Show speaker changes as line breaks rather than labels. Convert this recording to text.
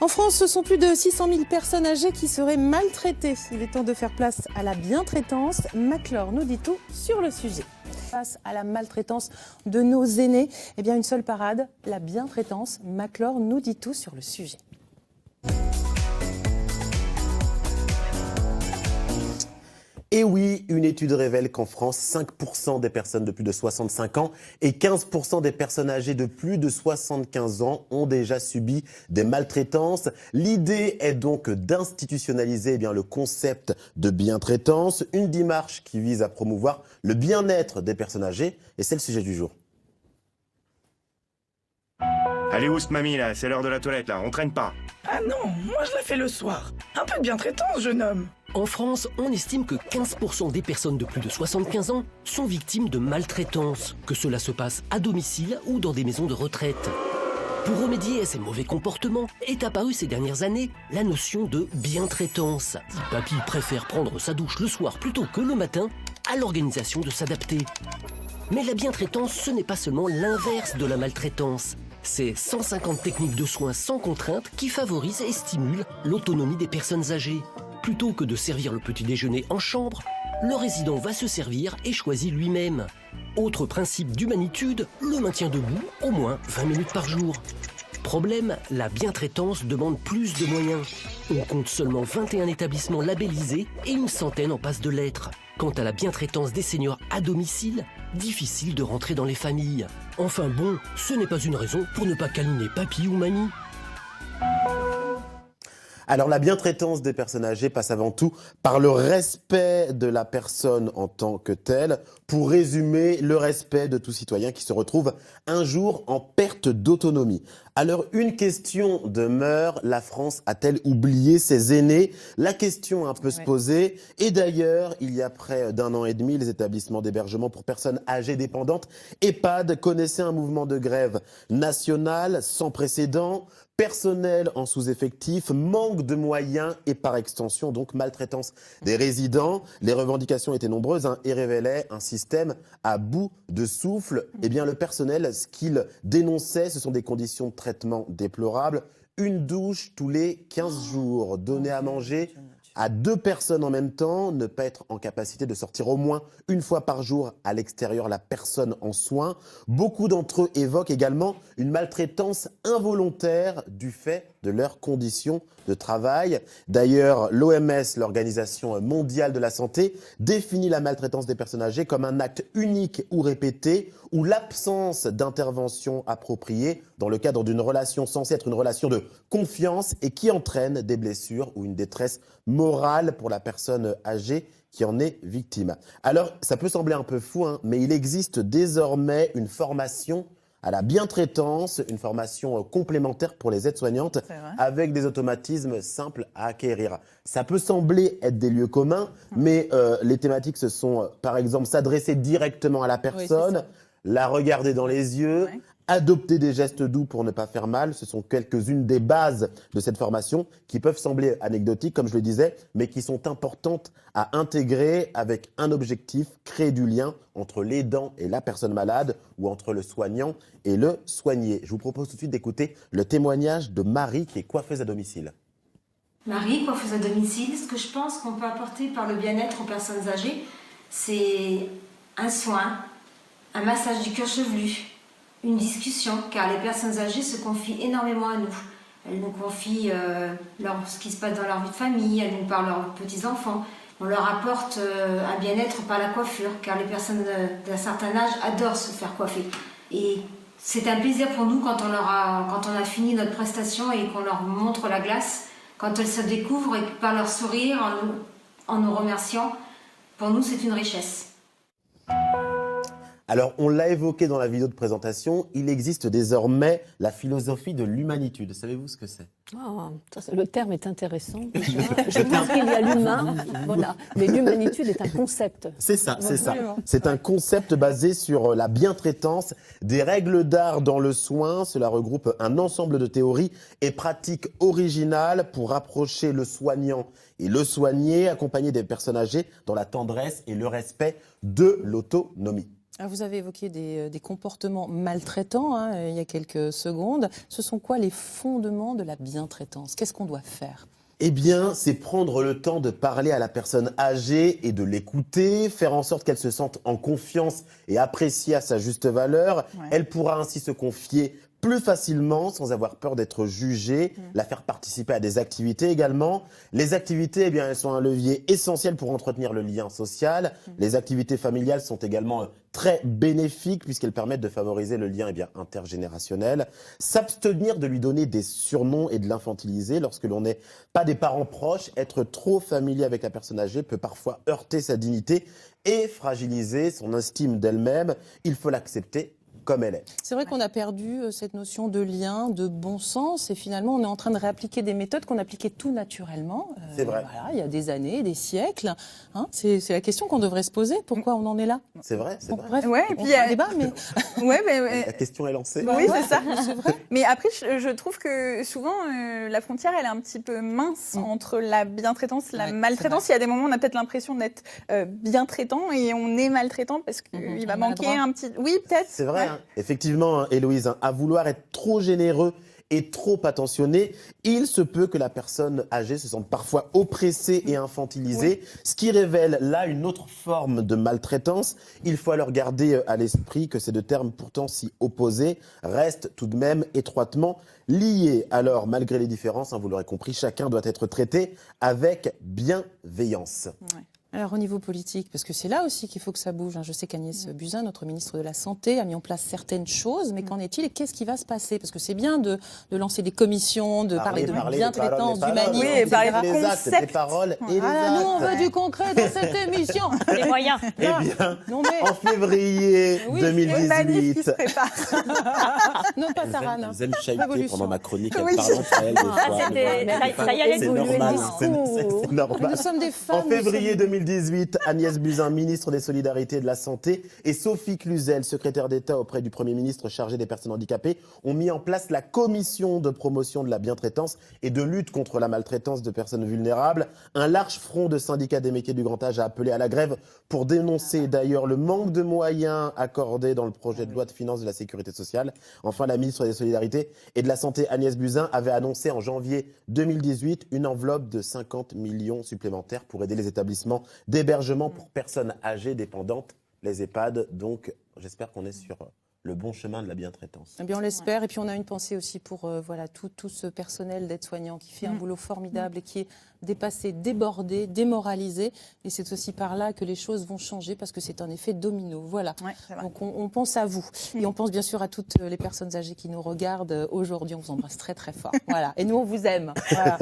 En France, ce sont plus de 600 000 personnes âgées qui seraient maltraitées. Il est temps de faire place à la bientraitance. Maclor nous dit tout sur le sujet. Face à la maltraitance de nos aînés, eh bien une seule parade, la bientraitance. Maclor nous dit tout sur le sujet.
Et oui, une étude révèle qu'en France, 5% des personnes de plus de 65 ans et 15% des personnes âgées de plus de 75 ans ont déjà subi des maltraitances. L'idée est donc d'institutionnaliser le concept de bientraitance, une démarche qui vise à promouvoir le bien-être des personnes âgées. Et c'est le sujet du jour.
Allez où, mamie, là? C'est l'heure de la toilette, là. On traîne pas.
Ah non, moi je la fais le soir. Un peu de bientraitance, jeune homme.
En France, on estime que 15% des personnes de plus de 75 ans sont victimes de maltraitance, que cela se passe à domicile ou dans des maisons de retraite. Pour remédier à ces mauvais comportements, est apparue ces dernières années la notion de bientraitance. Si papy préfère prendre sa douche le soir plutôt que le matin, à l'organisation de s'adapter. Mais la bientraitance, ce n'est pas seulement l'inverse de la maltraitance. C'est 150 techniques de soins sans contrainte qui favorisent et stimulent l'autonomie des personnes âgées. Plutôt que de servir le petit déjeuner en chambre, le résident va se servir et choisit lui-même. Autre principe d'humanitude, le maintien debout au moins 20 minutes par jour. Problème, la bientraitance demande plus de moyens. On compte seulement 21 établissements labellisés et une centaine en passe de l'être. Quant à la bientraitance des seniors à domicile, difficile de rentrer dans les familles. Enfin bon, ce n'est pas une raison pour ne pas câliner papy ou mamie.
Alors la bientraitance des personnes âgées passe avant tout par le respect de la personne en tant que telle. Pour résumer, le respect de tout citoyen qui se retrouve un jour en perte d'autonomie. Alors une question demeure, la France a-t-elle oublié ses aînés? La question peut se poser. Et d'ailleurs, il y a près d'un an et demi, les établissements d'hébergement pour personnes âgées dépendantes, EHPAD, connaissaient un mouvement de grève national sans précédent. Personnel en sous-effectif, manque de moyens et par extension donc maltraitance des résidents. Les revendications étaient nombreuses et révélaient un système à bout de souffle. Eh bien le personnel, ce qu'il dénonçait, ce sont des conditions de traitement déplorables. Une douche tous les 15 jours, donner à manger à 2 personnes en même temps, ne pas être en capacité de sortir au moins une fois par jour à l'extérieur la personne en soins. Beaucoup d'entre eux évoquent également une maltraitance involontaire du fait de leurs conditions de travail. D'ailleurs, l'OMS, l'Organisation mondiale de la santé, définit la maltraitance des personnes âgées comme un acte unique ou répété ou l'absence d'intervention appropriée dans le cadre d'une relation censée être une relation de confiance et qui entraîne des blessures ou une détresse morale pour la personne âgée qui en est victime. Alors, ça peut sembler un peu fou, mais il existe désormais une formation à la bientraitance, une formation complémentaire pour les aides-soignantes avec des automatismes simples à acquérir. Ça peut sembler être des lieux communs, mais les thématiques, ce sont par exemple s'adresser directement à la personne, la regarder dans les yeux, adopter des gestes doux pour ne pas faire mal. Ce sont quelques-unes des bases de cette formation qui peuvent sembler anecdotiques, comme je le disais, mais qui sont importantes à intégrer avec un objectif, créer du lien entre l'aidant et la personne malade ou entre le soignant et le soigné. Je vous propose tout de suite d'écouter le témoignage de Marie qui est coiffeuse à domicile.
Marie, coiffeuse à domicile, ce que je pense qu'on peut apporter par le bien-être aux personnes âgées, c'est un soin, un massage du cuir chevelu, une discussion, car les personnes âgées se confient énormément à nous. Elles nous confient ce qui se passe dans leur vie de famille, elles nous parlent de leurs petits-enfants. On leur apporte un bien-être par la coiffure, car les personnes d'un certain âge adorent se faire coiffer. Et c'est un plaisir pour nous quand on a fini notre prestation et qu'on leur montre la glace, quand elles se découvrent et par leur sourire, en nous remerciant. Pour nous, c'est une richesse.
Alors, on l'a évoqué dans la vidéo de présentation, il existe désormais la philosophie de l'humanitude. Savez-vous ce que c'est?
Le terme est intéressant. Je pense qu'il y a l'humain, voilà. Mais l'humanitude est un concept.
C'est ça, c'est ça. C'est un concept basé sur la bientraitance, des règles d'art dans le soin. Cela regroupe un ensemble de théories et pratiques originales pour rapprocher le soignant et le soigné, accompagner des personnes âgées dans la tendresse et le respect de l'autonomie.
Alors vous avez évoqué des comportements maltraitants hein, il y a quelques secondes. Ce sont quoi les fondements de la bientraitance? Qu'est-ce qu'on doit faire?
Eh bien, c'est prendre le temps de parler à la personne âgée et de l'écouter, faire en sorte qu'elle se sente en confiance et appréciée à sa juste valeur.
Ouais.
Elle pourra ainsi se confier plus facilement, sans avoir peur d'être jugée, la faire participer à des activités également. Les activités, eh bien, elles sont un levier essentiel pour entretenir le lien social. Les activités familiales sont également très bénéfiques puisqu'elles permettent de favoriser le lien intergénérationnel. S'abstenir de lui donner des surnoms et de l'infantiliser lorsque l'on n'est pas des parents proches, être trop familier avec la personne âgée peut parfois heurter sa dignité et fragiliser son estime d'elle-même. Il faut l'accepter comme elle est.
C'est vrai qu'on a perdu cette notion de lien, de bon sens, et finalement on est en train de réappliquer des méthodes qu'on appliquait tout naturellement.
C'est vrai.
Voilà, il y a des années, des siècles. Hein, c'est la question qu'on devrait se poser. Pourquoi on en est là?
C'est vrai, c'est
Bon,
vrai.
bref,
Ouais, et
on
puis,
fait un débat, mais
La question est lancée.
Oui, c'est ça.
c'est vrai.
Mais après, je trouve que souvent, la frontière, elle est un petit peu mince entre la bientraitance et la
Ouais,
maltraitance. Il y a des moments où on a peut-être l'impression d'être bientraitant et on est maltraitant parce qu'il va manquer
maladroit.
un petit... Oui, peut-être.
C'est vrai,
Ouais.
hein. Effectivement, hein, Héloïse, hein, à vouloir être trop généreux et trop attentionné, il se peut que la personne âgée se sente parfois oppressée et infantilisée, ce qui révèle là une autre forme de maltraitance. Il faut alors garder à l'esprit que ces deux termes pourtant si opposés restent tout de même étroitement liés. Alors, malgré les différences, hein, vous l'aurez compris, chacun doit être traité avec bienveillance.
Ouais.
Alors au niveau politique, parce que c'est là aussi qu'il faut que ça bouge. Hein. Je sais qu'Agnès Buzyn, notre ministre de la Santé, a mis en place certaines choses, mais qu'en est-il et qu'est-ce qui va se passer? Parce que c'est bien de lancer des commissions, de parler de bientraitance, d'humanisme,
Oui, et parler
etc.
de
les actes,
concept.
les paroles et les
Voilà, nous on
actes.
veut du concret dans cette émission.
Les moyens.
Eh bien,
Non mais
en février
Oui,
Une manif qui
2018,
se prépare.
non pas Sarah. non.
vous aimez chahuter
Révolution.
pendant ma chronique,
Oui.
elle parle entre elles des
Ah,
fois.
c'était-
mais
ça y allait
c'est
évoluer le
normal,
discours.
c'est normal.
Nous sommes des femmes.
En février 2018, Agnès Buzyn, ministre des Solidarités et de la Santé, et Sophie Cluzel, secrétaire d'État auprès du Premier ministre chargé des personnes handicapées, ont mis en place la commission de promotion de la bientraitance et de lutte contre la maltraitance de personnes vulnérables. Un large front de syndicats des métiers du grand âge a appelé à la grève pour dénoncer d'ailleurs le manque de moyens accordés dans le projet de loi de finances de la Sécurité sociale. Enfin, la ministre des Solidarités et de la Santé, Agnès Buzyn, avait annoncé en janvier 2018 une enveloppe de 50 millions supplémentaires pour aider les établissements d'hébergement pour personnes âgées dépendantes, les EHPAD. Donc, j'espère qu'on est sur le bon chemin de la bientraitance.
Eh bien, on l'espère. Et puis, on a une pensée aussi pour voilà, tout ce personnel d'aide-soignants qui fait un boulot formidable et qui est dépassé, débordé, démoralisé. Et c'est aussi par là que les choses vont changer parce que c'est un effet domino. Voilà.
Ouais, c'est vrai.
Donc, on pense à vous. Et on pense bien sûr à toutes les personnes âgées qui nous regardent aujourd'hui. On vous embrasse très, très fort. Voilà. Et nous, on vous aime. Voilà.